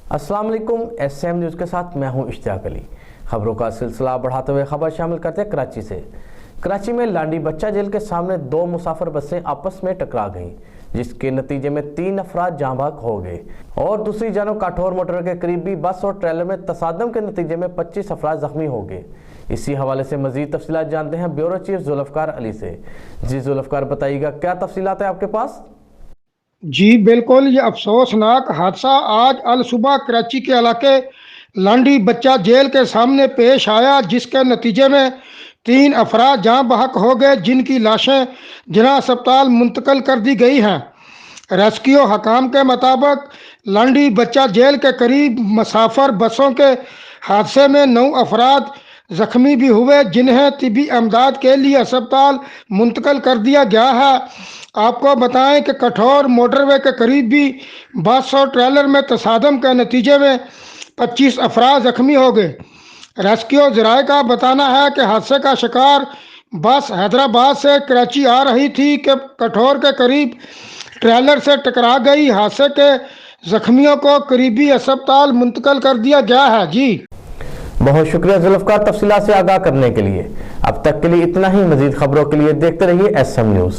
अस्सलाम वालेकुम। SM news के साथ मैं हूं इश्तियाक अली। खबरों का सिलसिला बढ़ाते हुए खबर शामिल करते हैं कराची से। कराची में लांडी बच्चा जेल के सामने दो मुसाफिर बसें आपस में टकरा गईं, जिसके नतीजे में 3 अफराद जाँ बहक हो गए और दूसरी जानब काठौर मोटर के करीबी बस और ट्रेलर में तसादम के नतीजे में 25 अफराद जख्मी हो गए। इसी हवाले से मजीद तफसीलात जानते हैं ब्यूरो चीफ जुल्फकार अली से। जी जुल्फकार, बताइएगा क्या तफसीलात है आपके पास? जी बिल्कुल, ये अफसोसनाक हादसा आज अल सुबह कराची के इलाके लांडी बच्चा जेल के सामने पेश आया, जिसके नतीजे में 3 अफराद जहाँ बहक हो गए, जिनकी लाशें जिला अस्पताल मुंतकिल कर दी गई हैं। रेस्क्यू हकाम के मुताबिक लांडी बच्चा जेल के करीब मुसाफिर बसों के हादसे में 9 अफराद जख्मी भी हुए, जिन्हें तिबी अमदाद के लिए अस्पताल मुंतकिल कर दिया गया है। आपको बताएं कि कठौर मोटरवे के करीब भी बस और ट्रेलर में तसादम के नतीजे में 25 अफराद जख्मी हो गए। रेस्क्यू जराये का बताना है कि हादसे का शिकार बस हैदराबाद से कराची आ रही थी कि कठौर के करीब ट्रेलर से टकरा गई। हादसे के जख्मियों को करीबी अस्पताल मुंतकिल कर दिया गया है। जी बहुत शुक्रिया जुल्फकार तफसीलात से आगाह करने के लिए। अब तक के लिए इतना ही। मजीद खबरों के लिए देखते रहिए SM न्यूज़।